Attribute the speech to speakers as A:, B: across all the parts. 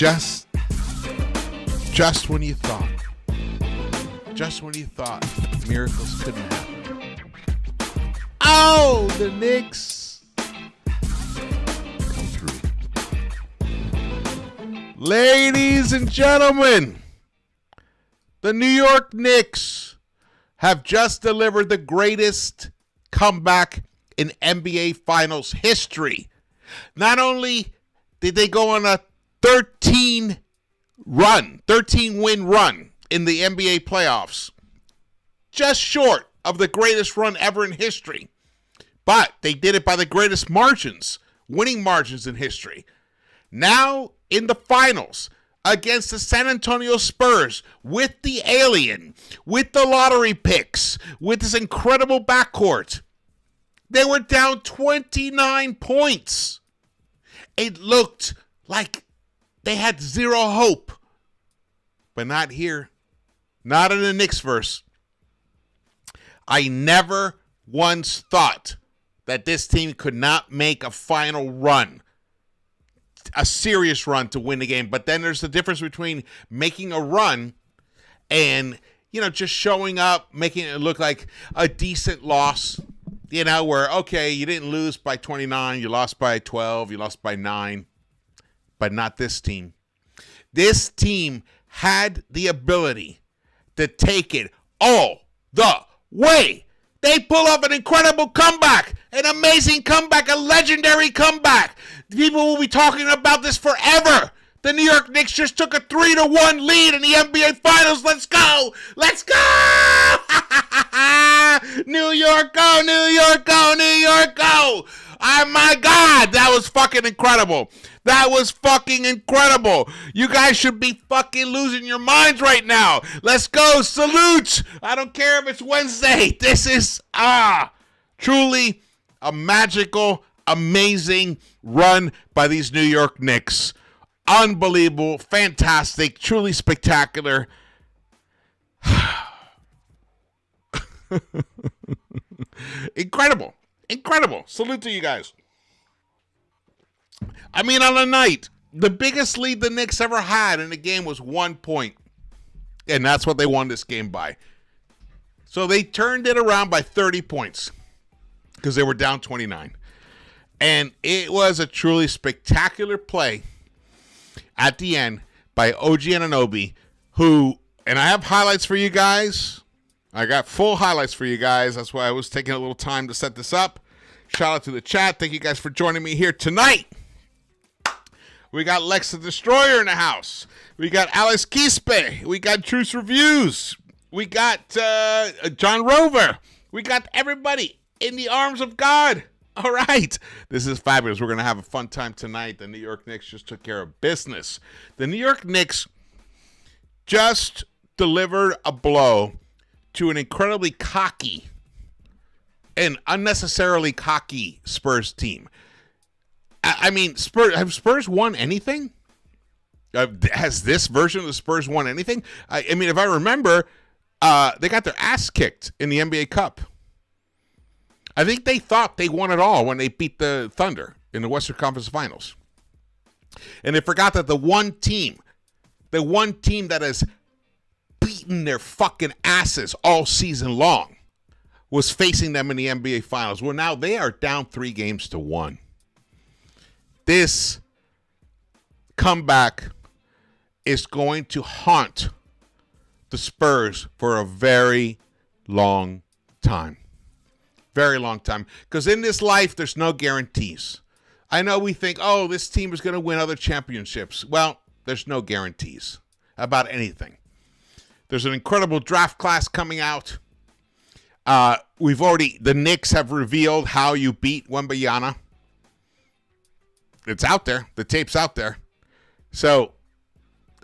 A: Just when you thought. Just when you thought miracles couldn't happen. Oh, the Knicks come through. Ladies and gentlemen, the New York Knicks have just delivered the greatest comeback in NBA Finals history. Not only did they go on a 13-win run in the NBA playoffs, just short of the greatest run ever in history, but they did it by the greatest margins, winning margins in history. Now in the finals against the San Antonio Spurs with the alien, with the lottery picks, with this incredible backcourt, they were down 29 points. It looked like they had zero hope. But not here. Not in the Knicks-Verse. I never once thought that this team could not make a final run, a serious run to win the game. But then there's the difference between making a run and, just showing up, making it look like a decent loss, where, okay, you didn't lose by 29, you lost by 12, you lost by 9, but not this team. This team had the ability to take it all the way. They pull off an incredible comeback, an amazing comeback, a legendary comeback. People will be talking about this forever. The New York Knicks just took a 3-1 lead in the NBA Finals. Let's go! Let's go! New York, go! New York, go! New York, go! Oh, my God, that was fucking incredible. That was fucking incredible. You guys should be fucking losing your minds right now. Let's go. Salute. I don't care if it's Wednesday. This is, truly a magical, amazing run by these New York Knicks. Unbelievable, fantastic, truly spectacular. Incredible. Incredible. Salute to you guys. I mean, on the night, the biggest lead the Knicks ever had in the game was 1 point. And that's what they won this game by. So they turned it around by 30 points because they were down 29. And it was a truly spectacular play at the end by OG ANUNOBY, who, and I have highlights for you guys. I got full highlights for you guys. That's why I was taking a little time to set this up. Shout out to the chat. Thank you guys for joining me here tonight. We got Lex the Destroyer in the house. We got Alice Quispe. We got Truce Reviews. We got John Rover. We got everybody in the arms of God. All right. This is fabulous. We're going to have a fun time tonight. The New York Knicks just took care of business. The New York Knicks just delivered a blow to an incredibly cocky and unnecessarily cocky Spurs team. I mean, have Spurs won anything? Has this version of the Spurs won anything? I mean, if I remember, they got their ass kicked in the NBA Cup. I think they thought they won it all when they beat the Thunder in the Western Conference Finals. And they forgot that the one team that has beaten their fucking asses all season long was facing them in the NBA Finals. Well, now they are down 3-1. This comeback is going to haunt the Spurs for a very long time. Very long time. Because in this life, there's no guarantees. I know we think, oh, this team is going to win other championships. Well, there's no guarantees about anything. There's an incredible draft class coming out. The Knicks have revealed how you beat Wembanyama. It's out there. The tape's out there. So,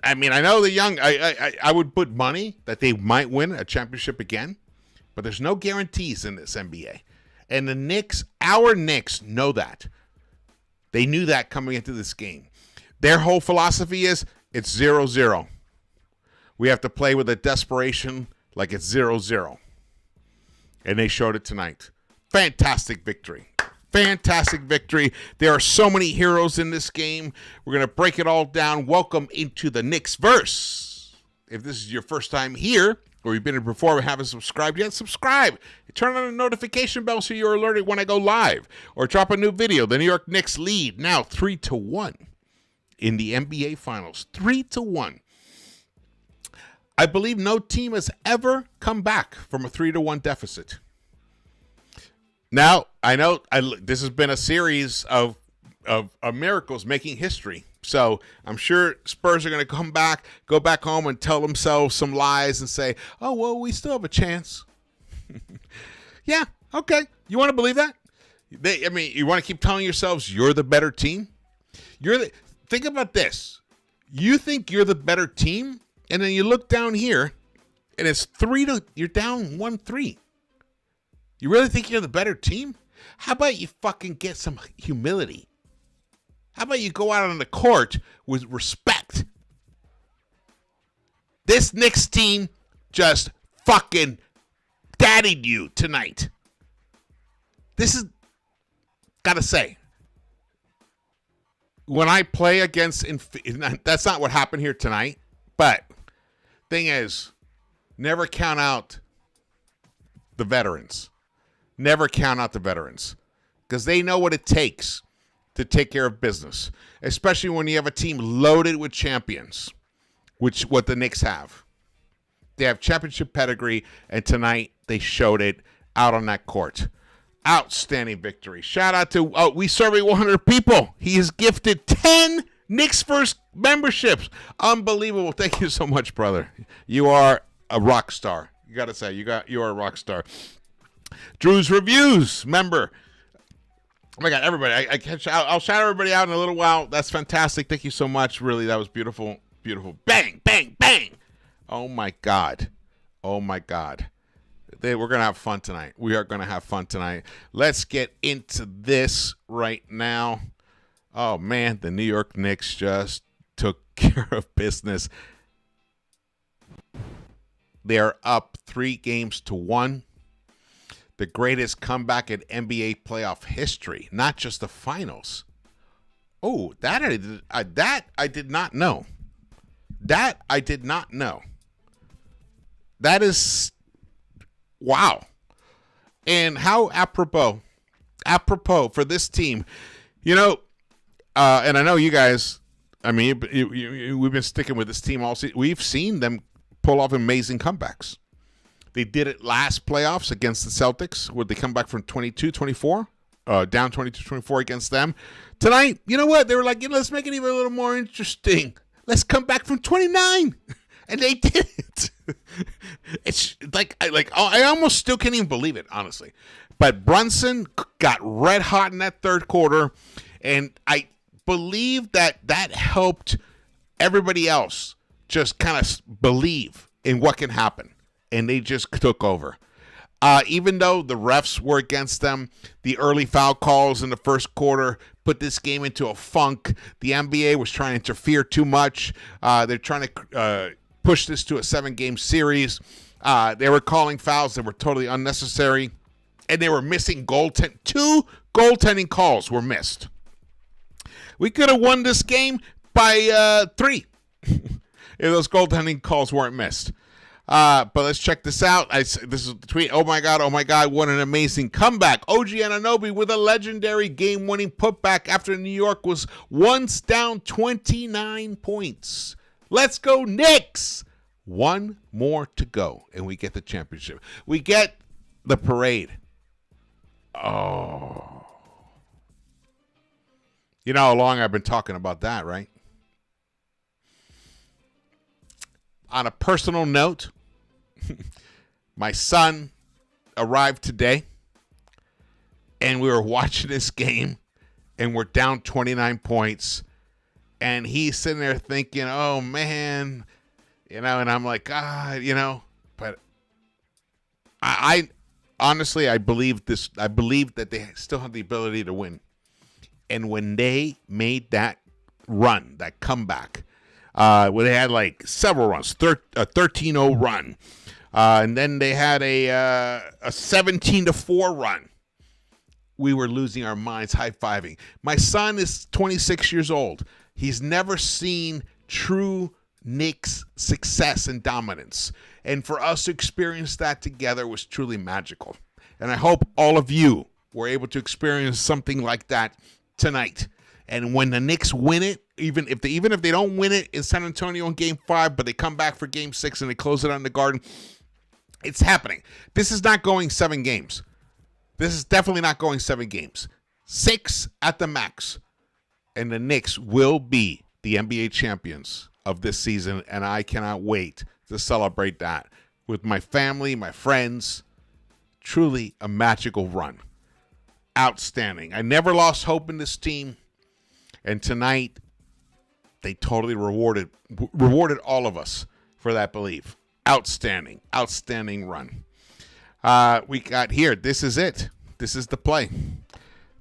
A: I mean, I know the young, I would put money that they might win a championship again, but there's no guarantees in this NBA. And the Knicks, our Knicks, know that. They knew that coming into this game. Their whole philosophy is it's 0-0. We have to play with a desperation like it's 0-0. And they showed it tonight. Fantastic victory. Fantastic victory. There are so many heroes in this game. We're going to break it all down. Welcome into the Knicks-Verse. If this is your first time here, or you've been here before but haven't subscribed yet, subscribe. Turn on the notification bell so you're alerted when I go live. Or drop a new video. The New York Knicks lead now 3-1 in the NBA Finals. 3-1. I believe no team has ever come back from a 3-1 deficit. Now, I know this has been a series of miracles making history. So I'm sure Spurs are going to come back, go back home and tell themselves some lies and say, oh, well, we still have a chance. Yeah, okay. You want to believe that? You want to keep telling yourselves you're the better team? Think about this. You think you're the better team, and then you look down here, and it's you're down 1-3. You really think you're the better team? How about you fucking get some humility? How about you go out on the court with respect? This Knicks team just fucking daddied you tonight. This is, gotta say, when I play against, that's not what happened here tonight, but thing is, never count out the veterans. Never count out the veterans because they know what it takes to take care of business, especially when you have a team loaded with champions, which what the Knicks have. They have championship pedigree, and tonight they showed it out on that court. Outstanding victory. Shout out to, we surveyed 100 people. He has gifted 10 Knicks-Verse memberships. Unbelievable. Thank you so much, brother. You are a rock star. You got to say, you are a rock star. Drew's Reviews member. Oh my God, everybody! I'll shout everybody out in a little while. That's fantastic. Thank you so much. Really, that was beautiful, beautiful. Bang, bang, bang! Oh my God, oh my God. We're gonna have fun tonight. We are gonna have fun tonight. Let's get into this right now. Oh man, the New York Knicks just took care of business. They are up 3-1. The greatest comeback in NBA playoff history, not just the finals. Oh, that I did not know. That I did not know. That is, wow. And how apropos for this team. You know, and I know you guys, I mean, we've been sticking with this team all season. We've seen them pull off amazing comebacks. They did it last playoffs against the Celtics, where they come back from 22-24, down 22-24 against them. Tonight, you know what? They were like, let's make it even a little more interesting. Let's come back from 29. And they did it. It's I almost still can't even believe it, honestly. But Brunson got red hot in that third quarter, and I believe that helped everybody else just kind of believe in what can happen. And they just took over. Even though the refs were against them, the early foul calls in the first quarter put this game into a funk. The NBA was trying to interfere too much. They're trying to push this to a 7-game series. They were calling fouls that were totally unnecessary. And they were missing goaltending. 2 goaltending calls were missed. We could have won this game by 3 if those goaltending calls weren't missed. But let's check this out. This is the tweet. Oh my God, what an amazing comeback. OG ANUNOBY with a legendary game-winning putback after New York was once down 29 points. Let's go, Knicks! 1 more to go, and we get the championship. We get the parade. Oh. You know how long I've been talking about that, right? On a personal note, my son arrived today, and we were watching this game, and we're down 29 points, and he's sitting there thinking, oh, man, and I'm like, but I honestly, I believe this. I believe that they still have the ability to win, and when they made that run, that comeback, where they had like several runs, a 13-0 run. And then they had a 17-4 run. we were losing our minds high-fiving. My son is 26 years old. He's never seen true Knicks success and dominance. And for us to experience that together was truly magical. And I hope all of you were able to experience something like that tonight. And when the Knicks win it, even if they don't win it in San Antonio in Game 5, but they come back for Game 6 and they close it on the Garden, it's happening. This is not going 7 games. This is definitely not going 7 games. 6 at the max. And the Knicks will be the NBA champions of this season, and I cannot wait to celebrate that with my family, my friends. Truly a magical run. Outstanding. I never lost hope in this team, and tonight they totally rewarded all of us for that belief. Outstanding run. We got here. This is it. This is the play.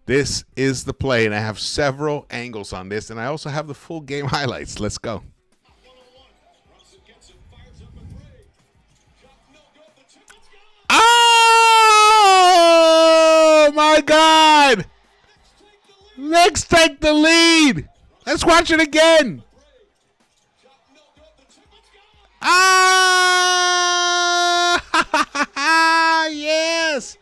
A: This is the play, and I have several angles on this, and I also have the full game highlights. Let's go. Oh, my God. Knicks take the lead. Let's watch it again. Yes.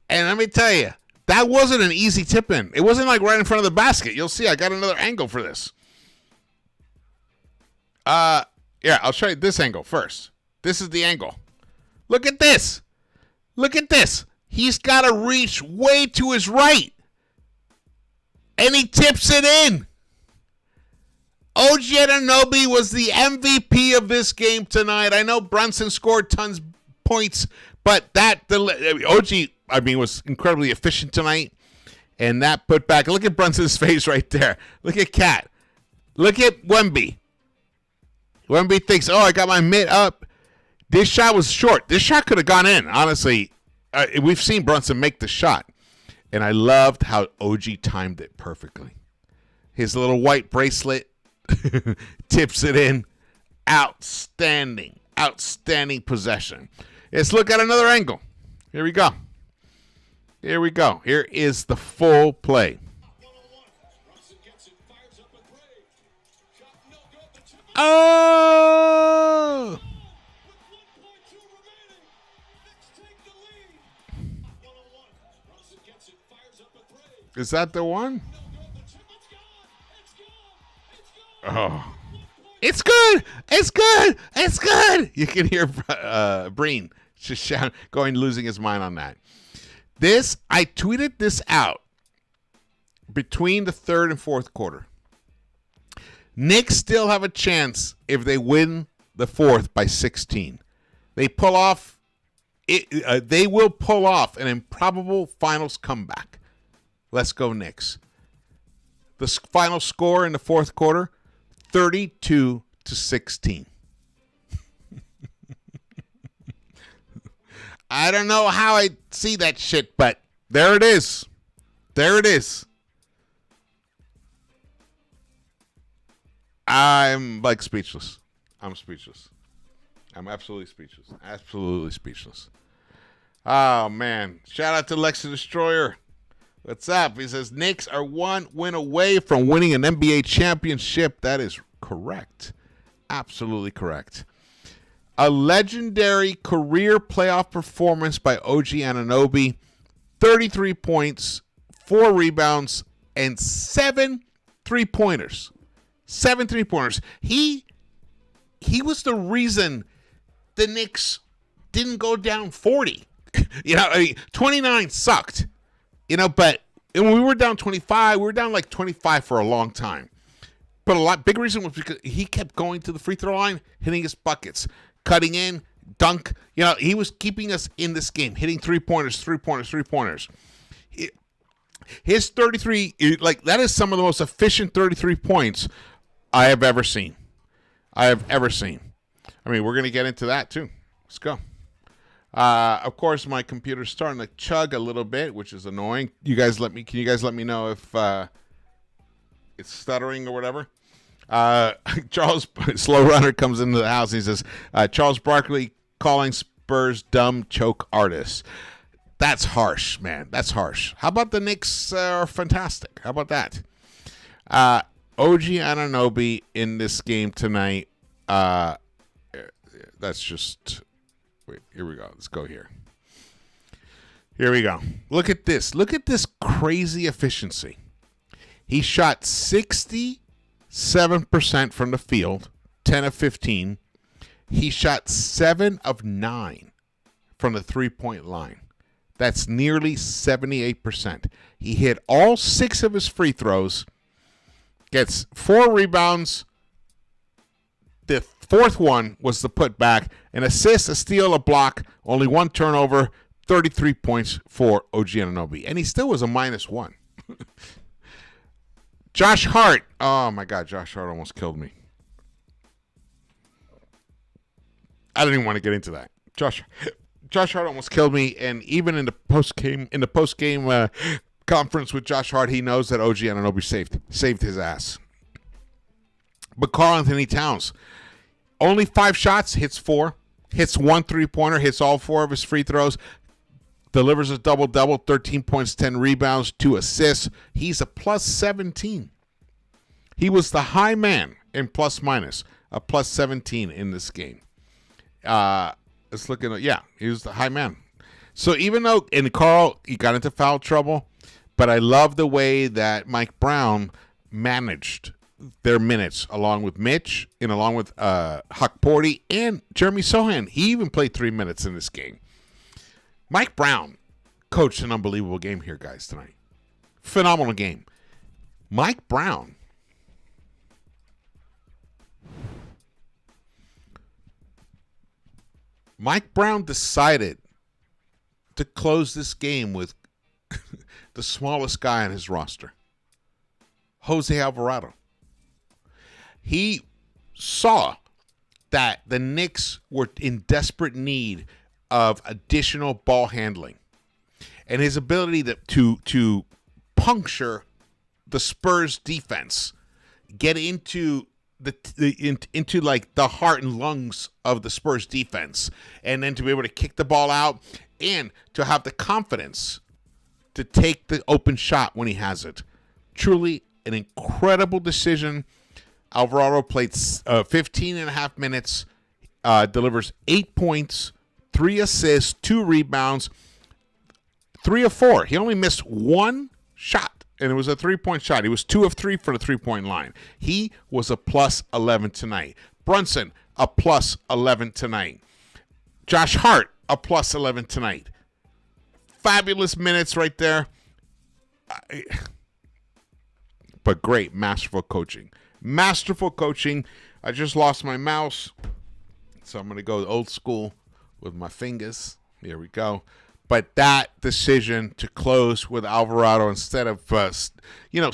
A: And let me tell you, that wasn't an easy tip in. It wasn't like right in front of the basket. You'll see I got another angle for this. Yeah, I'll show you this angle first. This is the angle. Look at this. Look at this. He's got to reach way to his right. And he tips it in. OG ANUNOBY was the MVP of this game tonight. I know Brunson scored tons of points, but OG, was incredibly efficient tonight. And that put back. Look at Brunson's face right there. Look at Cat. Look at Wemby. Wemby thinks, I got my mid up. This shot was short. This shot could have gone in, honestly. We've seen Brunson make the shot. And I loved how OG timed it perfectly. His little white bracelet tips it in. Outstanding. Outstanding possession. Let's look at another angle. Here we go. Here we go. Here is the full play. Oh! Is that the one? Oh. It's good. It's good. It's good. You can hear Breen just losing his mind on that. I tweeted this out between the third and fourth quarter. Knicks still have a chance if they win the fourth by 16. They pull off. They will pull off an improbable finals comeback. Let's go Knicks. The final score in the fourth quarter, 32-16. I don't know how I see that shit, but there it is. There it is. I'm speechless. I'm speechless. I'm absolutely speechless. Absolutely speechless. Oh, man. Shout out to Lex the Destroyer. What's up? He says, Knicks are one win away from winning an NBA championship. That is correct. Absolutely correct. A legendary career playoff performance by OG ANUNOBY. 33 points, 4 rebounds, and 7 3-pointers. 7 3-pointers. He was the reason the Knicks didn't go down 40. 29 sucked. But when we were down 25, we were down like 25 for a long time. But big reason was because he kept going to the free throw line, hitting his buckets, cutting in, dunk. He was keeping us in this game, hitting 3-pointers, 3-pointers, 3-pointers. His 33, that is some of the most efficient 33 points I have ever seen. We're going to get into that too. Let's go. Of course, my computer's starting to chug a little bit, which is annoying. Can you guys let me know if it's stuttering or whatever? Charles Slow Runner comes into the house and he says, Charles Barkley calling Spurs dumb choke artists. That's harsh, man. That's harsh. How about the Knicks are fantastic? How about that? OG ANUNOBY in this game tonight. That's just... Wait, here we go. Let's go here. Here we go. Look at this. Look at this crazy efficiency. He shot 67% from the field, 10 of 15. He shot 7 of 9 from the three-point line. That's nearly 78%. He hit all 6 of his free throws, gets 4 rebounds. The fourth one was the putback, an assist, a steal, a block, only 1 turnover, 33 points for OG ANUNOBY. And he still was a -1. Josh Hart. Oh, my God. Josh Hart almost killed me. I don't even want to get into that. Josh Hart almost killed me, and even in the post game conference with Josh Hart, he knows that OG ANUNOBY saved his ass. But Karl-Anthony Towns, only 5 shots, hits 4, hits 1 3-pointer, hits all 4 of his free throws, delivers a double-double, 13 points, 10 rebounds, 2 assists. He's a +17. He was the high man in plus-minus, a +17 in this game. It's looking, he was the high man. So even though, and Carl, he got into foul trouble, but I love the way that Mike Brown managed their minutes along with Mitch and along with Huck Porty and Jeremy Sohan. He even played 3 minutes in this game. Mike Brown coached an unbelievable game here, guys, tonight. Phenomenal game. Mike Brown decided to close this game with the smallest guy on his roster, Jose Alvarado. He saw that the Knicks were in desperate need of additional ball handling, and his ability to puncture the Spurs defense, get into into like the heart and lungs of the Spurs defense, and then to be able to kick the ball out and to have the confidence to take the open shot when he has it. Truly an incredible decision. Alvarado played 15 and a half minutes, delivers 8 points, 3 assists, 2 rebounds, 3 of 4. He only missed 1 shot, and it was a 3-point shot. He was 2 of 3 for the 3-point line. He was a +11 tonight. Brunson, a +11 tonight. Josh Hart, a +11 tonight. Fabulous minutes right there. But great, masterful coaching. Masterful coaching. I just lost my mouse, so I'm going to go old school with my fingers. Here we go. But that decision to close with Alvarado instead of,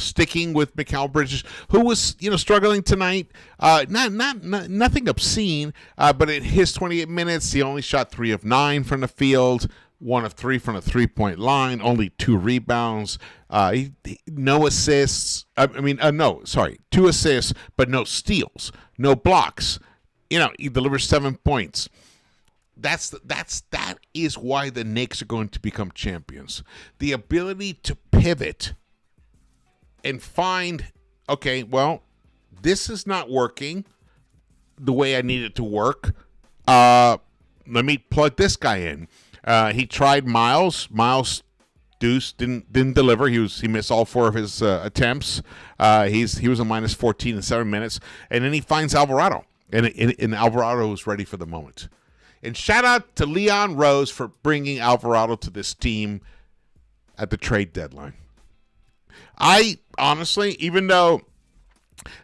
A: sticking with Mikal Bridges, who was, struggling tonight. Nothing obscene, but in his 28 minutes, he only shot 3 of 9 from the field, 1 of 3 from the 3-point line, only 2 rebounds, no assists. 2 assists, but no steals, no blocks. He delivers 7 points. That is why the Knicks are going to become champions. The ability to pivot and find, okay, well, this is not working the way I need it to work. Let me plug this guy in. He tried Miles. Miles Deuce didn't deliver. He missed all 4 of his attempts. He was a -14 in 7 minutes, and then he finds Alvarado, and Alvarado was ready for the moment. And shout out to Leon Rose for bringing Alvarado to this team at the trade deadline. I honestly, even though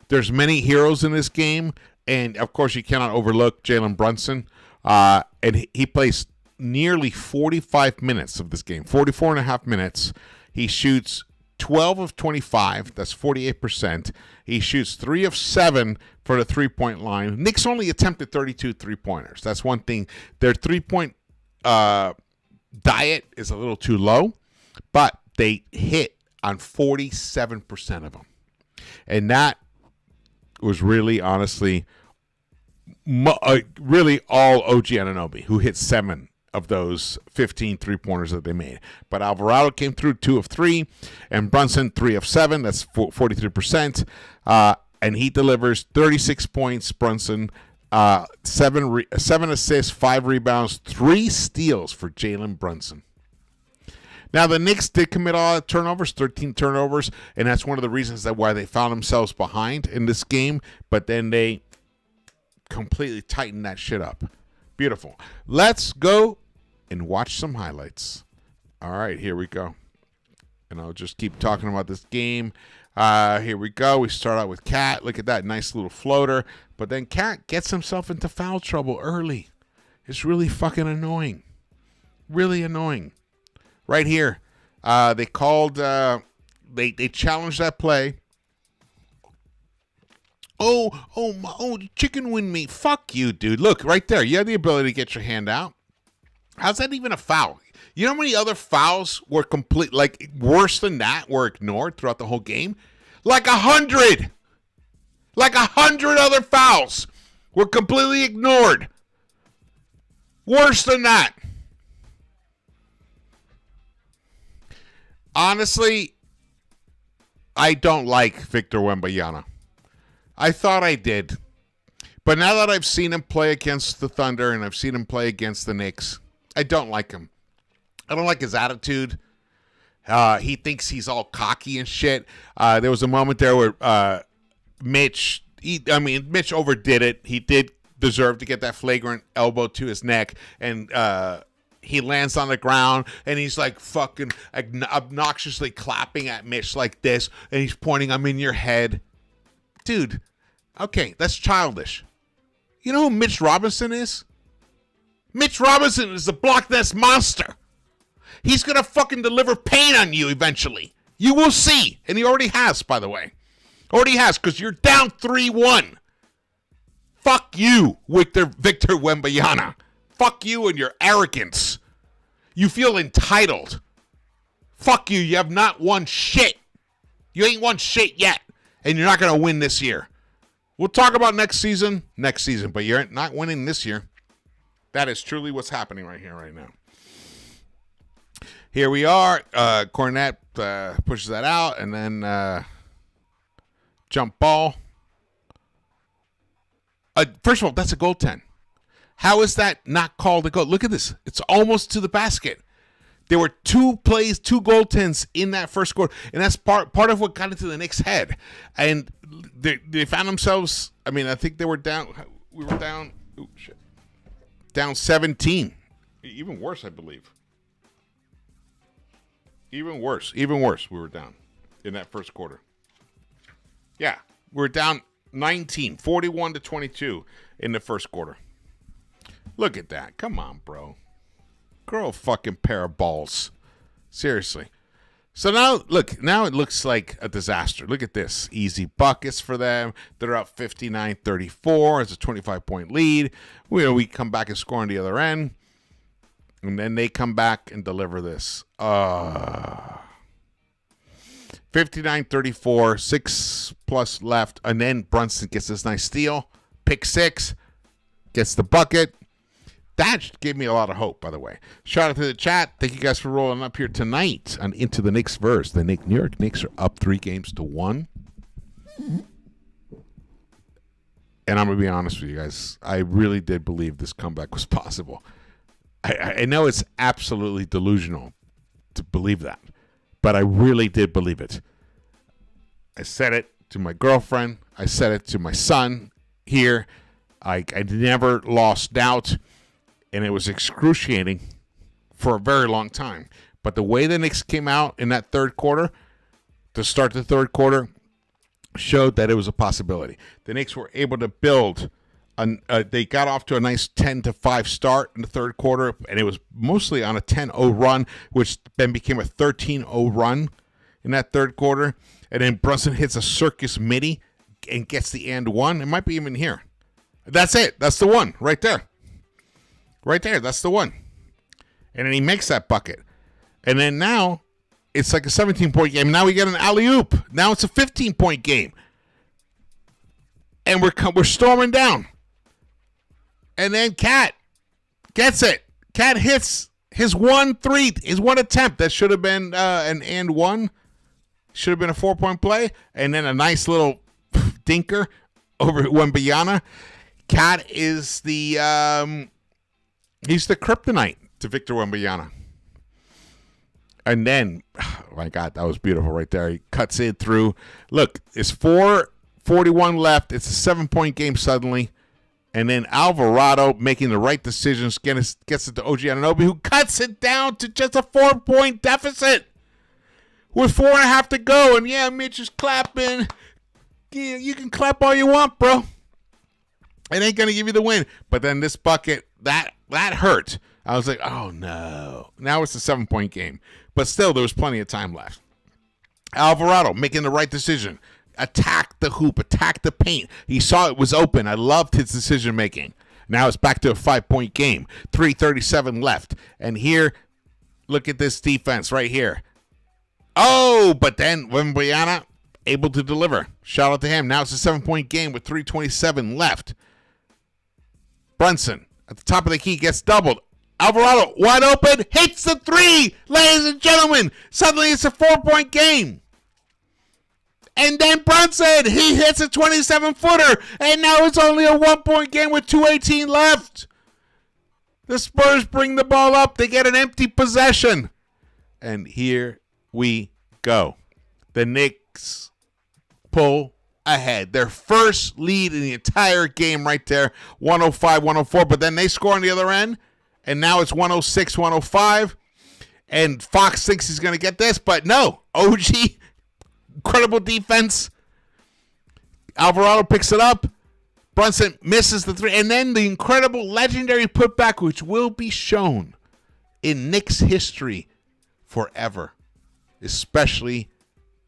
A: there's many heroes in this game, and of course you cannot overlook Jalen Brunson, and he plays nearly 45 minutes of this game, 44 and a half minutes. He shoots 12 of 25. That's 48%. He shoots 3 of 7 for the 3-point line. Knicks only attempted 32 3-pointers. That's one thing. Their 3-point diet is a little too low, but they hit on 47% of them. And that was really, honestly, really all OG ANUNOBY, who hit 7 of those 15 3-pointers that they made. But Alvarado came through 2 of 3, and Brunson 3 of 7. That's 43%. And he delivers 36 points. Brunson, 7 assists, 5 rebounds, 3 steals for Jalen Brunson. Now, the Knicks did commit a lot of turnovers, 13 turnovers, and that's one of the reasons why they found themselves behind in this game. But then they completely tightened that shit up. Beautiful. Let's go and watch some highlights. All right, here we go. And I'll just keep talking about this game. Here we go. We start out with Cat. Look at that nice little floater. But then Cat gets himself into foul trouble early. It's really fucking annoying. Really annoying. Right here. They called, they challenged that play. Oh, chicken wing meat. Fuck you, dude. Look, right there. You have the ability to get your hand out. How's that even a foul? You know how many other fouls were worse than that were ignored throughout the whole game? Like 100. Like 100 other fouls were completely ignored. Worse than that. Honestly, I don't like Victor Wembanyama. I thought I did. But now that I've seen him play against the Thunder and I've seen him play against the Knicks, I don't like him. I don't like his attitude. He thinks he's all cocky and shit. There was a moment there where Mitch overdid it. He did deserve to get that flagrant elbow to his neck, and he lands on the ground, and he's like fucking obnoxiously clapping at Mitch like this, and he's pointing, "I'm in your head." Dude, okay, that's childish. You know who Mitch Robinson is? Mitch Robinson is the block nest monster. He's going to fucking deliver pain on you eventually. You will see. And he already has, by the way. Already has, because you're down 3-1. Fuck you, Victor Wembanyama. Fuck you and your arrogance. You feel entitled. Fuck you. You have not won shit. You ain't won shit yet. And you're not going to win this year. We'll talk about next season, but you're not winning this year. That is truly what's happening right here, right now. Here we are. Cornette pushes that out, and then jump ball. First of all, that's a goaltend. How is that not called a goal? Look at this. It's almost to the basket. There were 2 goaltends in that first quarter, and that's part of what got into the Knicks' head. And they found themselves, I think they were down. We were down. Oh, shit. Down 17. Even worse, I believe. Even worse. We were down in that first quarter. Yeah, we were down 19, 41-22 in the first quarter. Look at that. Come on, bro. Grow a fucking pair of balls. Seriously. So now it looks like a disaster. Look at this. Easy buckets for them. They're up 59-34. It's a 25-point lead. We come back and score on the other end. And then they come back and deliver this. 59-34, 6+ left. And then Brunson gets this nice steal. Pick 6. Gets the bucket. That gave me a lot of hope, by the way. Shout out to the chat. Thank you guys for rolling up here tonight on Into the Knicks-Verse. The New York Knicks are up 3-1. And I'm going to be honest with you guys. I really did believe this comeback was possible. I know it's absolutely delusional to believe that, but I really did believe it. I said it to my girlfriend. I said it to my son here. I never lost doubt, and it was excruciating for a very long time. But the way the Knicks came out in that third quarter, to start the third quarter, showed that it was a possibility. The Knicks were able to build. They got off to a nice 10-5 start in the third quarter, and it was mostly on a 10-0 run, which then became a 13-0 run in that third quarter. And then Brunson hits a circus midi and gets the and one. It might be even here. That's it. That's the one right there. Right there. That's the one. And then he makes that bucket. And then now it's like a 17-point game. Now we get an alley-oop. Now it's a 15-point game. And we're storming down. And then Cat gets it. Cat hits his one attempt that should have been an and one. Should have been a 4-point play. And then a nice little dinker over Wembanyama. Cat is the he's the kryptonite to Victor Wembanyama. And then, oh my God, that was beautiful right there. He cuts it through. Look, it's 4:41 left. It's a 7-point game suddenly. And then Alvarado making the right decisions gets it to OG ANUNOBY, who cuts it down to just a 4-point deficit with 4.5 to go. And yeah, Mitch is clapping. Yeah, you can clap all you want, bro. It ain't going to give you the win. But then this bucket, that hurt. I was like, oh, no. Now it's a 7-point game. But still, there was plenty of time left. Alvarado making the right decision. Attack the hoop. Attack the paint. He saw it was open. I loved his decision-making. Now it's back to a 5-point game. 3:37 left. And here, look at this defense right here. Oh, but then Wembanyama able to deliver. Shout out to him. Now it's a 7-point game with 3:27 left. Brunson at the top of the key gets doubled. Alvarado, wide open, hits the three. Ladies and gentlemen, suddenly it's a 4-point game. And then Brunson, he hits a 27-footer. And now it's only a 1-point game with 2:18 left. The Spurs bring the ball up. They get an empty possession. And here we go. The Knicks pull ahead. Their first lead in the entire game right there. 105-104. But then they score on the other end. And now it's 106-105. And Fox thinks he's going to get this. But no. OG, incredible defense. Alvarado picks it up. Brunson misses the three. And then the incredible legendary putback, which will be shown in Knicks history forever. Especially,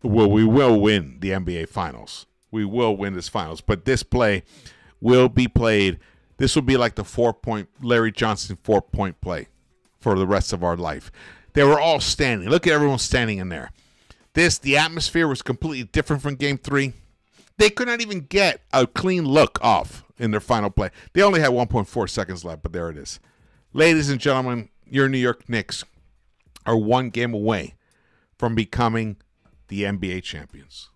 A: well, we will win the NBA Finals. We will win this Finals. But this play will be played. This will be like the 4-point Larry Johnson 4-point play for the rest of our life. They were all standing. Look at everyone standing in there. The atmosphere was completely different from Game 3. They could not even get a clean look off in their final play. They only had 1.4 seconds left, but there it is. Ladies and gentlemen, your New York Knicks are one game away from becoming the NBA champions.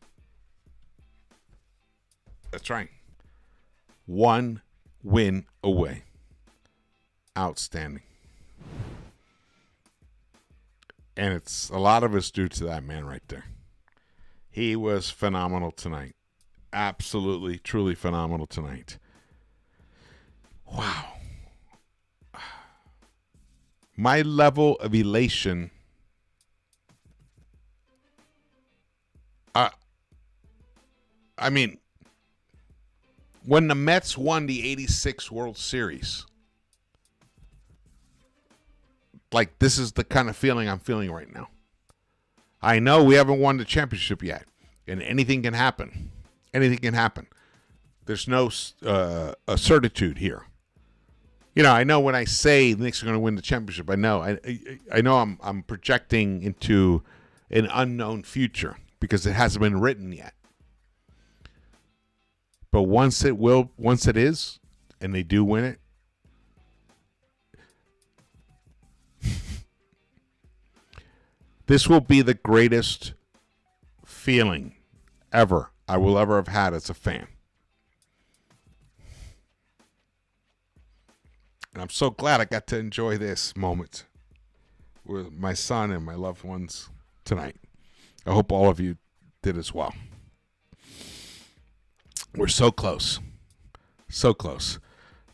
A: That's right. One win away. Outstanding. And it's a lot of it's due to that man right there. He was phenomenal tonight. Absolutely, truly phenomenal tonight. Wow. My level of elation, I mean, when the Mets won the 86 World Series, like, this is the kind of feeling I'm feeling right now. I know we haven't won the championship yet, and anything can happen. Anything can happen. There's no certitude here. You know, I know when I say the Knicks are going to win the championship, I know I'm projecting into an unknown future because it hasn't been written yet. But once it is, and they do win it, this will be the greatest feeling ever I will ever have had as a fan. And I'm so glad I got to enjoy this moment with my son and my loved ones tonight. I hope all of you did as well. We're so close. So close.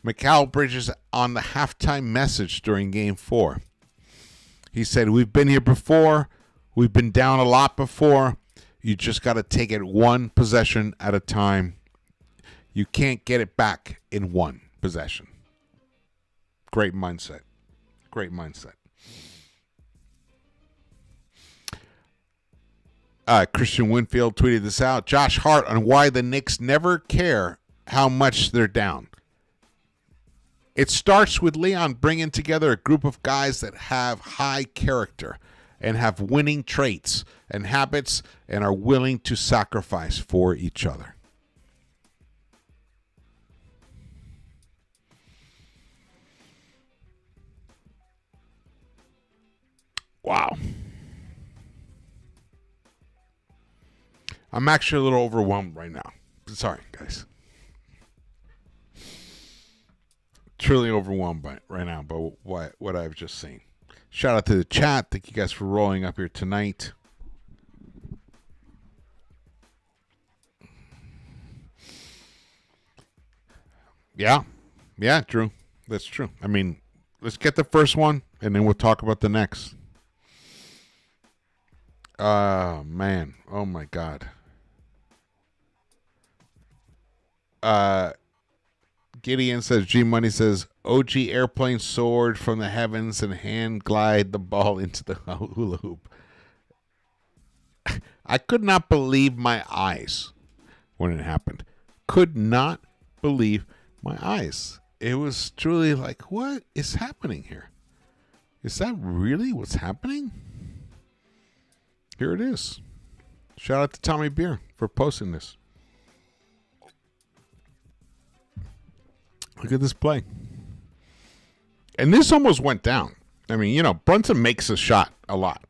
A: Mikal Bridges on the halftime message during Game 4. He said, we've been here before. We've been down a lot before. You just got to take it one possession at a time. You can't get it back in one possession. Great mindset. Great mindset. Christian Winfield tweeted this out. Josh Hart on why the Knicks never care how much they're down. It starts with Leon bringing together a group of guys that have high character and have winning traits and habits and are willing to sacrifice for each other. Wow. I'm actually a little overwhelmed right now. Sorry, guys. Truly overwhelmed by right now by what I've just seen. Shout out to the chat. Thank you guys for rolling up here tonight. Yeah, Drew. That's true. I mean, let's get the first one, and then we'll talk about the next. Man. Oh, my God. Gideon says, G Money says, OG airplane soared from the heavens and hand glide the ball into the hula hoop. I could not believe my eyes when it happened. Could not believe my eyes. It was truly like, what is happening here? Is that really what's happening? Here it is. Shout out to Tommy Beer for posting this. Look at this play. And this almost went down. I mean, Brunson makes a shot a lot.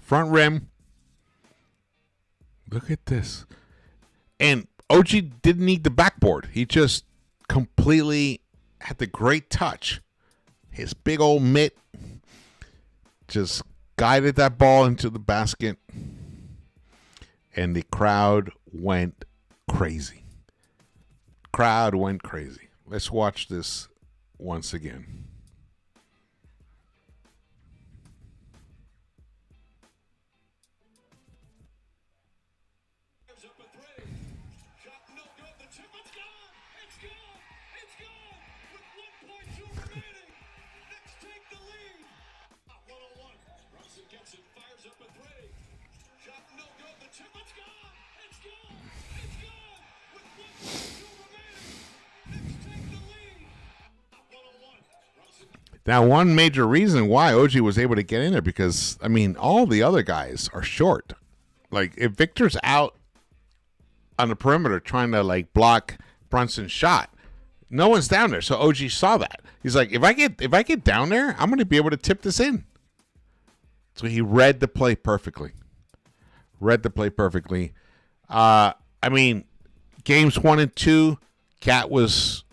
A: Front rim. Look at this. And OG didn't need the backboard. He just completely had the great touch. His big old mitt just guided that ball into the basket. And the crowd went crazy. Crowd went crazy. Let's watch this once again. Now, one major reason why OG was able to get in there because, I mean, all the other guys are short. Like, if Victor's out on the perimeter trying to, like, block Brunson's shot, no one's down there. So OG saw that. He's like, if I get down there, I'm going to be able to tip this in. So he read the play perfectly. I mean, games 1 and 2, Cat was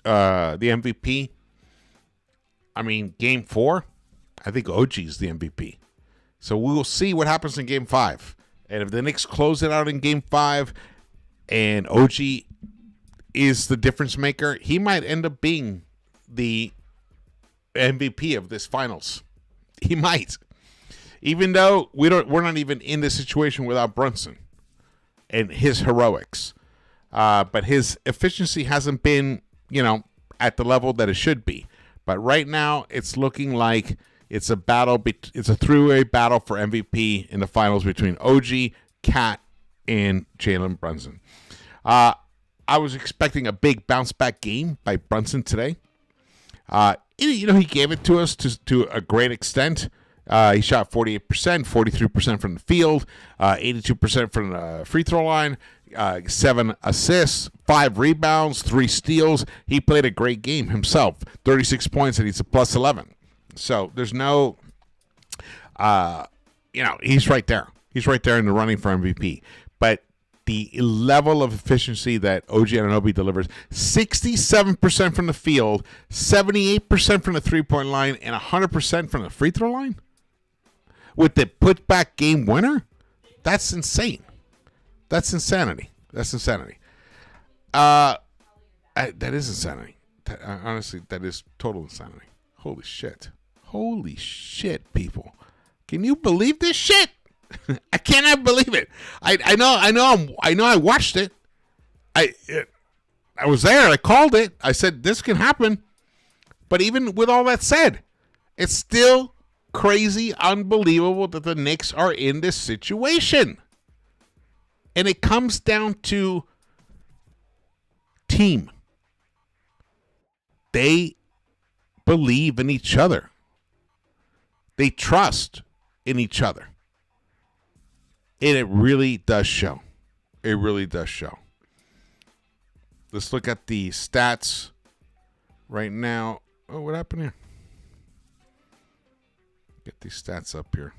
A: the MVP. I mean, game 4, I think OG's the MVP. So we will see what happens in game 5. And if the Knicks close it out in game 5 and OG is the difference maker, he might end up being the MVP of this finals. He might. Even though we're not even in this situation without Brunson and his heroics. But his efficiency hasn't been, at the level that it should be. But right now, it's looking like it's a battle. It's a three-way battle for MVP in the finals between OG, Cat, and Jalen Brunson. I was expecting a big bounce-back game by Brunson today. He gave it to us to a great extent. He shot 48%, 43% from the field, 82% from the free throw line, 7 assists, 5 rebounds, 3 steals. He played a great game himself. 36 points, and he's a plus 11. So there's no, he's right there. He's right there in the running for MVP. But the level of efficiency that OG ANUNOBY delivers, 67% from the field, 78% from the three-point line, and 100% from the free throw line? With the put-back game winner? That's insane. That's insanity. That is insanity. Honestly, that is total insanity. Holy shit, people. Can you believe this shit? I cannot believe it. I know. I watched it. I was there. I called it. I said this can happen. But even with all that said, it's still crazy, unbelievable that the Knicks are in this situation. And it comes down to team. They believe in each other. They trust in each other. And it really does show. Let's look at the stats right now. Oh, what happened here? Get these stats up here.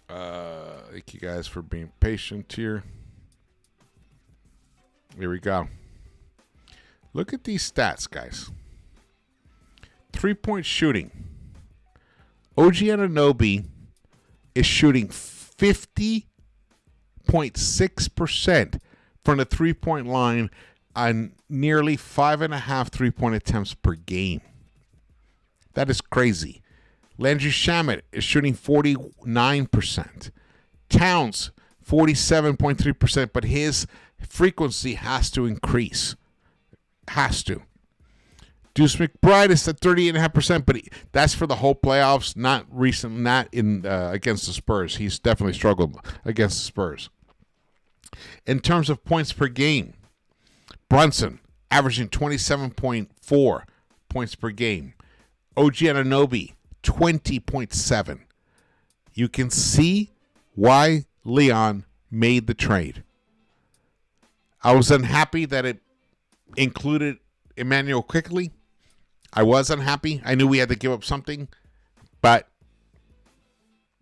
A: Thank you guys for being patient here. Here we go. Look at these stats, guys. 3-point shooting. OG ANUNOBY is shooting 50.6% from the three-point line on nearly 5.5 three-point attempts per game. That is crazy. Landry Shamet is shooting 49%. Towns, 47.3%, but his frequency has to increase. Has to. Deuce McBride is at 38.5%, but that's for the whole playoffs, not recent, not in against the Spurs. He's definitely struggled against the Spurs. In terms of points per game, Brunson averaging 27.4 points per game. OG ANUNOBY, 20.7. You can see why Leon made the trade. I was unhappy that it included Emmanuel Quickley. I was unhappy. I knew we had to give up something. But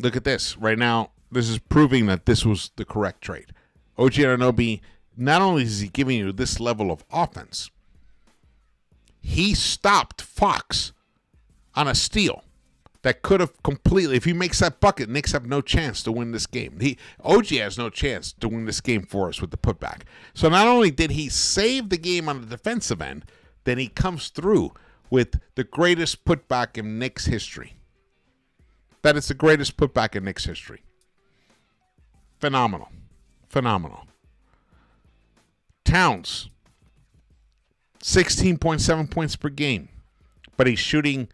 A: look at this. Right now, this is proving that this was the correct trade. OG ANUNOBY, not only is he giving you this level of offense, he stopped Fox on a steal that could have completely, if he makes that bucket, Knicks have no chance to win this game. OG has no chance to win this game for us with the putback. So not only did he save the game on the defensive end, then he comes through with the greatest putback in Knicks history. That is the greatest putback in Knicks history. Phenomenal. Phenomenal. Towns, 16.7 points per game, but he's shooting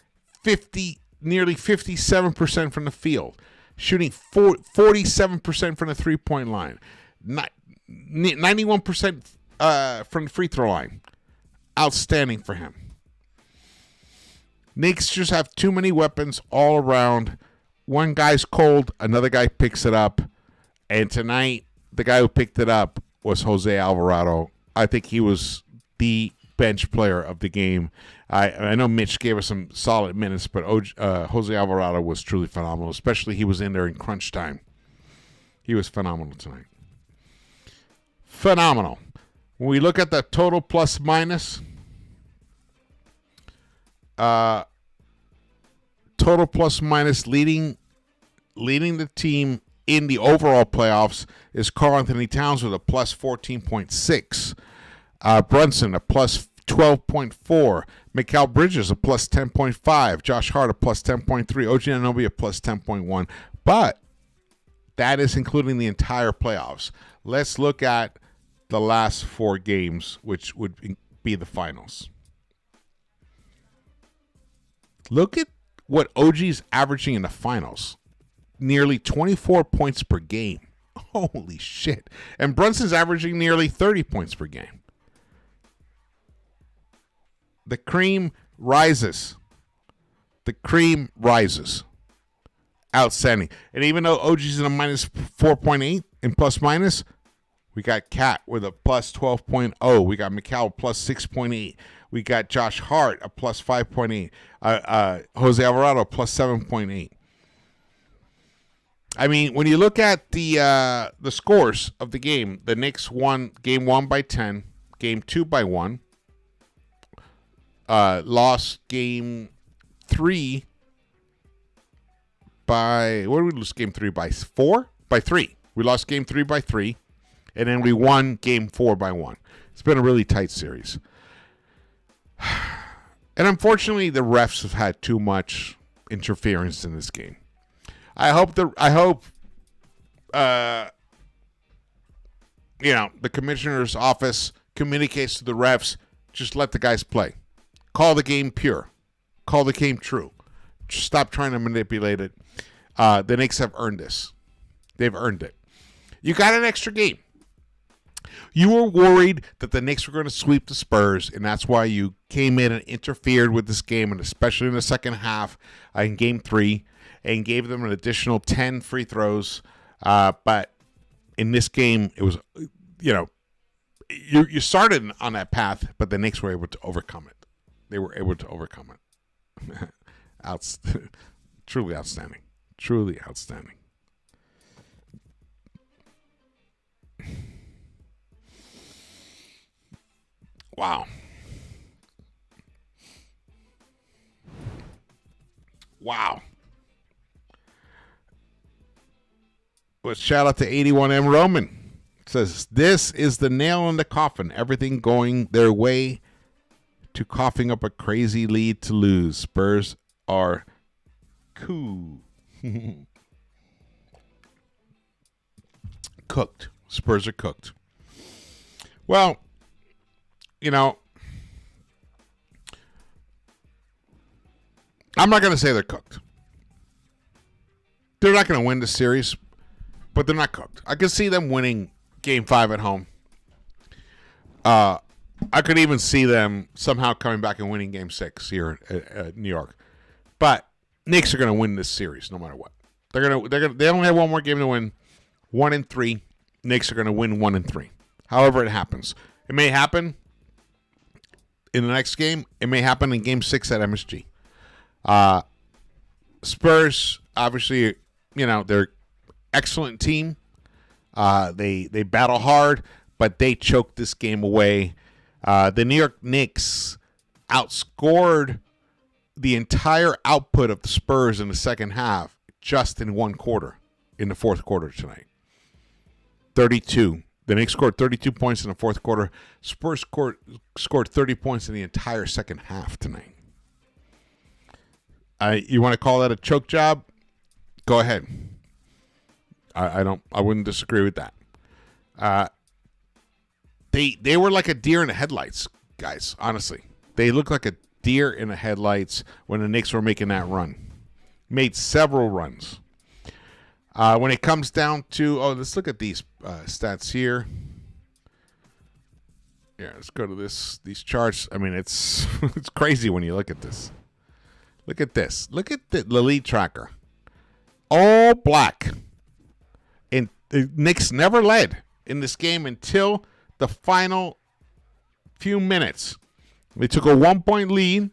A: nearly 57% from the field, shooting 47% from the three-point line, 91% from the free throw line. Outstanding for him. Knicks just have too many weapons all around. One guy's cold, another guy picks it up, and tonight the guy who picked it up was Jose Alvarado. I think he was the bench player of the game. I know Mitch gave us some solid minutes, but Jose Alvarado was truly phenomenal, especially he was in there in crunch time. He was phenomenal tonight. Phenomenal. When we look at the total plus minus, total plus minus leading the team in the overall playoffs is Karl-Anthony Towns with a plus 14.6. Brunson, a plus 12.4. Mikal Bridges, a plus 10.5. Josh Hart, a plus 10.3. OG ANUNOBY, a plus 10.1. But that is including the entire playoffs. Let's look at the last 4 games, which would be the finals. Look at what OG's averaging in the finals. Nearly 24 points per game. Holy shit. And Brunson's averaging nearly 30 points per game. The cream rises. The cream rises. Outstanding. And even though OG's in a minus 4.8 in plus minus, we got Cat with a plus 12.0. We got Mikal plus 6.8. We got Josh Hart a plus 5.8. Jose Alvarado plus 7.8. I mean, when you look at the scores of the game, the Knicks won game 1 by 10, game 2 by 1, lost game 3 by, what did we lose game 3 by? 4? By 3. We lost game 3 by 3, and then we won game 4 by 1. It's been a really tight series. And unfortunately, the refs have had too much interference in this game. I hope the commissioner's office communicates to the refs, just let the guys play. Call the game pure. Call the game true. Just stop trying to manipulate it. The Knicks have earned this. They've earned it. You got an extra game. You were worried that the Knicks were going to sweep the Spurs, and that's why you came in and interfered with this game, and especially in the second half in game 3, and gave them an additional 10 free throws. But in this game, it was, you started on that path, but the Knicks were able to overcome it. They were able to overcome it. Truly outstanding. Truly outstanding. Wow. Wow. Well, shout out to 81M Roman. It says, this is the nail in the coffin. Everything going their way to coughing up a crazy lead to lose. Spurs are cool. Cooked. Spurs are cooked. Well, you know, I'm not going to say they're cooked. They're not going to win the series, but they're not cooked. I can see them winning Game 5 at home. I could even see them somehow coming back and winning Game 6 here at New York. But Knicks are going to win this series no matter what. They only have one more game to win, 1-3. Knicks are going to win 1-3. However it happens. It may happen in the next game. It may happen in Game 6 at MSG. Spurs, obviously, you know, they're excellent team. They battle hard, but they choked this game away. The New York Knicks outscored the entire output of the Spurs in the second half just in one quarter, in the fourth quarter tonight. 32. The Knicks scored 32 points in the fourth quarter. Spurs scored 30 points in the entire second half tonight. You want to call that a choke job? Go ahead. I wouldn't disagree with that. They were like a deer in the headlights, guys. Honestly, they looked like a deer in the headlights when the Knicks were making that run. Made several runs. When it comes down to, let's look at these stats here. Yeah, let's go to these charts. I mean, it's it's crazy when you look at this. Look at this. Look at the lead tracker. All black. And the Knicks never led in this game until the final few minutes. They took a 1-point lead,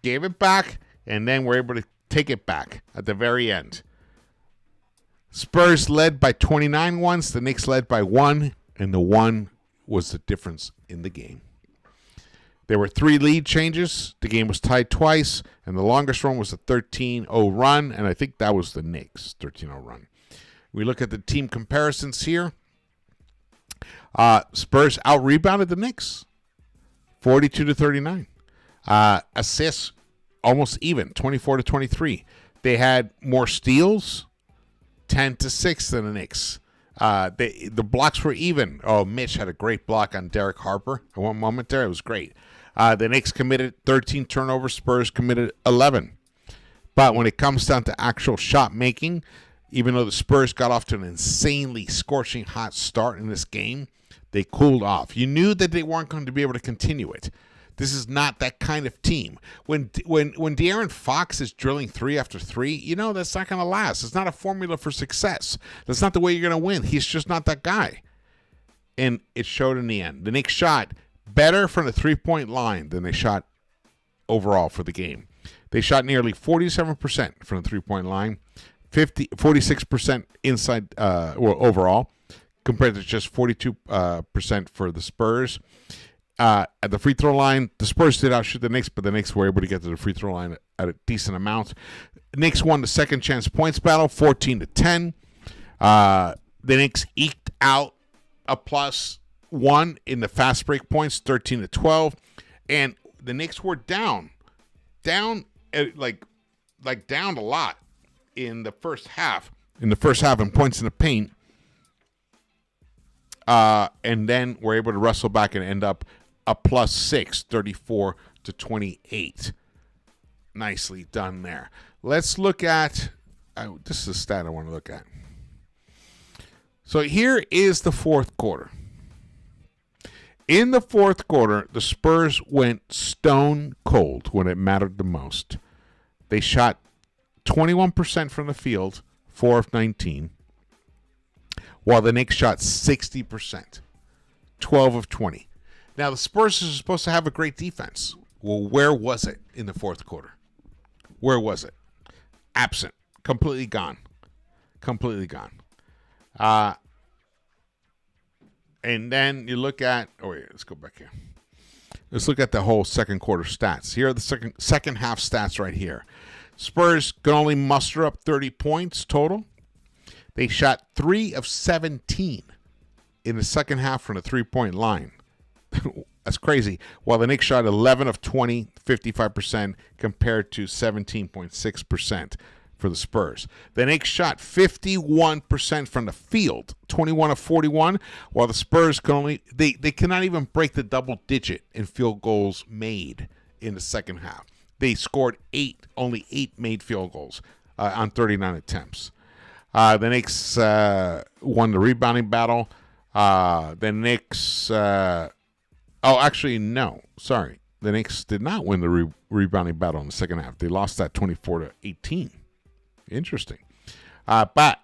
A: gave it back, and then were able to take it back at the very end. Spurs led by 29 once. The Knicks led by 1, and the 1 was the difference in the game. There were 3 lead changes. The game was tied twice, and the longest run was a 13-0 run, and I think that was the Knicks' 13-0 run. We look at the team comparisons here. Spurs out-rebounded the Knicks, 42-39. Assists, almost even, 24-23. They had more steals, 10-6 than the Knicks. The blocks were even. Oh, Mitch had a great block on Derek Harper at one moment there. It was great. The Knicks committed 13 turnovers. Spurs committed 11. But when it comes down to actual shot making, even though the Spurs got off to an insanely scorching hot start in this game, they cooled off. You knew that they weren't going to be able to continue it. This is not that kind of team. When De'Aaron Fox is drilling 3 after 3, you know that's not going to last. It's not a formula for success. That's not the way you're going to win. He's just not that guy. And it showed in the end. The Knicks shot better from the three-point line than they shot overall for the game. They shot nearly 47% from the three-point line, 46% inside overall, compared to just 42% for the Spurs. At the free throw line, the Spurs did outshoot the Knicks, but the Knicks were able to get to the free throw line at a decent amount. The Knicks won the second chance points battle, 14-10. The Knicks eked out a +1 in the fast break points, 13-12, and the Knicks were down a lot in the first half. In points in the paint, and then were able to wrestle back and end up a +6, 34-28. Nicely done there. Let's look at this is a stat I want to look at. So here is the fourth quarter. In the fourth quarter, the Spurs went stone cold when it mattered the most. They shot 21% from the field, 4 of 19, while the Knicks shot 60%, 12 of 20. Now, the Spurs are supposed to have a great defense. Well, where was it in the fourth quarter? Where was it? Absent. Completely gone. Completely gone. And then you look at, let's go back here. Let's look at the whole second quarter stats. Here are the second half stats right here. Spurs could only muster up 30 points total. They shot 3 of 17 in the second half from the three-point line. That's crazy. While the Knicks shot 11 of 20, 55%, compared to 17.6% for the Spurs. The Knicks shot 51% from the field, 21 of 41, while the Spurs can only they cannot even break the double digit in field goals made in the second half. They scored only 8 made field goals on 39 attempts. The Knicks won the rebounding battle. The Knicks the Knicks did not win the rebounding battle in the second half. They lost that 24-18. Interesting. But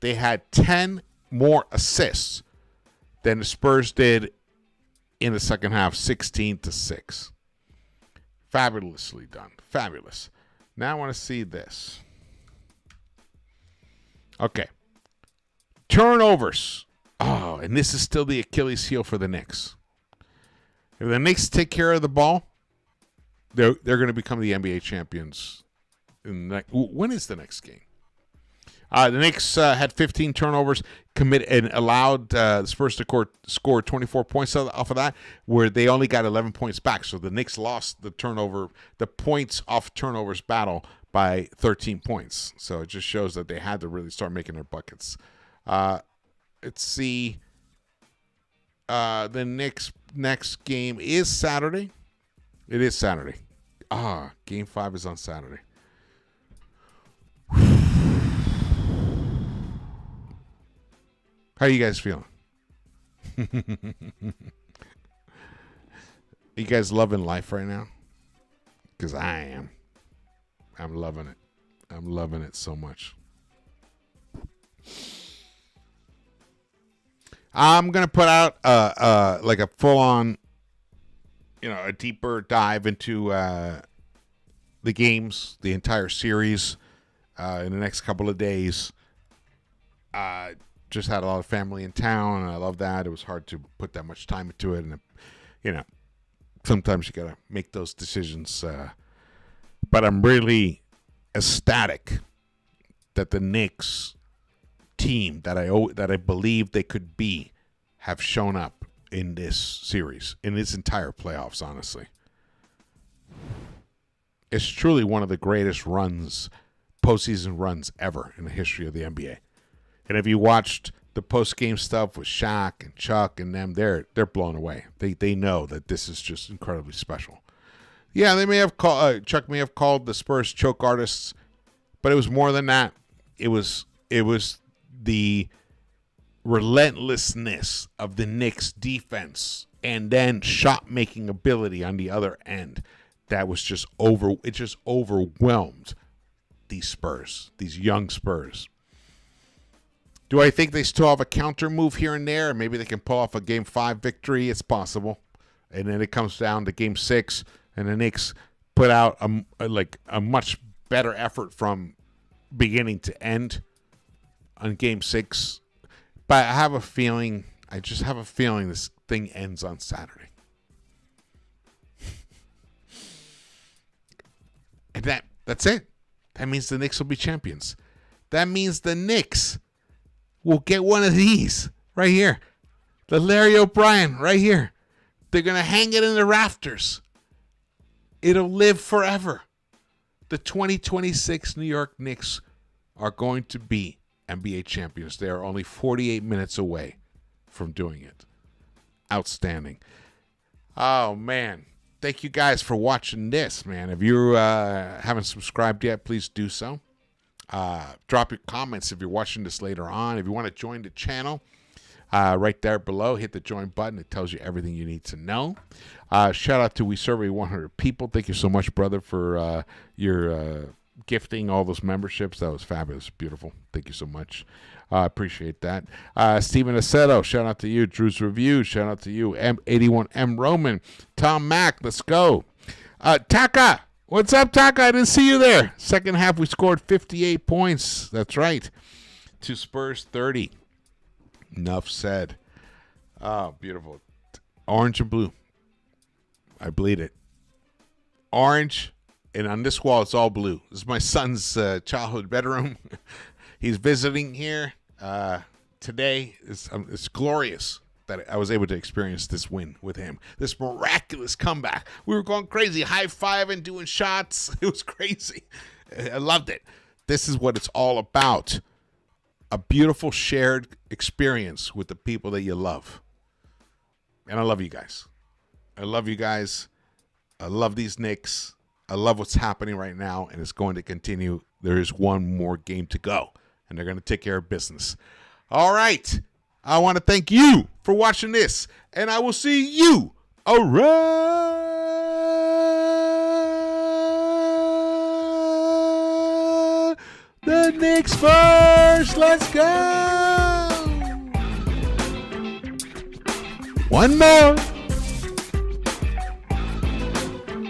A: they had 10 more assists than the Spurs did in the second half, 16-6. Fabulously done. Fabulous. Now I want to see this. Okay. Turnovers. Oh, and this is still the Achilles heel for the Knicks. If the Knicks take care of the ball, they're going to become the NBA champions. When is the next game? The Knicks had 15 turnovers, and allowed the Spurs to score 24 points off of that, where they only got 11 points back. So the Knicks lost the points off turnovers battle by 13 points. So it just shows that they had to really start making their buckets. Let's see. The Knicks' next game is Saturday. It is Saturday. Game 5 is on Saturday. How are you guys feeling? You guys loving life right now? Because I am. I'm loving it. I'm loving it so much. I'm going to put out like a full-on, a deeper dive into the games, the entire series in the next couple of days. Just had a lot of family in town, and I love that. It was hard to put that much time into it, and sometimes you got to make those decisions. But I'm really ecstatic that the Knicks team that I believe they could be have shown up in this series, in this entire playoffs. Honestly, it's truly one of the greatest postseason runs ever in the history of the NBA. And if you watched the post-game stuff with Shaq and Chuck and them, they're blown away. They know that this is just incredibly special. Yeah, they may have Chuck may have called the Spurs choke artists, but it was more than that. It was the relentlessness of the Knicks defense and then shot-making ability on the other end that was just overwhelmed these Spurs, these young Spurs. Do I think they still have a counter move here and there? Maybe they can pull off a Game 5 victory. It's possible. And then it comes down to Game 6, and the Knicks put out a much better effort from beginning to end on Game 6. But I just have a feeling this thing ends on Saturday. And that's it. That means the Knicks will be champions. That means the Knicks will get one of these right here. The Larry O'Brien right here. They're going to hang it in the rafters. It'll live forever. The 2026 New York Knicks are going to be NBA champions. They are only 48 minutes away from doing it. Outstanding. Oh, man. Thank you guys for watching this, man. If you haven't subscribed yet, please do so. Drop your comments if you're watching this later on. If you want to join the channel, right there below, hit the join button. It tells you everything you need to know. Shout out to We Survey 100 People. Thank you so much, brother, for your gifting all those memberships. That was fabulous. Beautiful. Thank you so much. Appreciate that. Steven Aceto, shout out to you. Drew's Review, shout out to you. M81M Roman. Tom Mack, let's go. Taka, What's up, Taka? I didn't see you there. Second half, we scored 58 points. That's right. To Spurs 30. Enough said. Oh, beautiful. Orange and blue. I bleed it. Orange, and on this wall, it's all blue. This is my son's childhood bedroom. He's visiting here today. It's glorious that I was able to experience this win with him. This miraculous comeback. We were going crazy, high-fiving, doing shots. It was crazy. I loved it. This is what it's all about. A beautiful shared experience with the people that you love. And I love you guys. I love you guys. I love these Knicks. I love what's happening right now, and it's going to continue. There is one more game to go, and they're going to take care of business. All right. I want to thank you for watching this, and I will see you around the Knicks-Verse. Let's go. One more.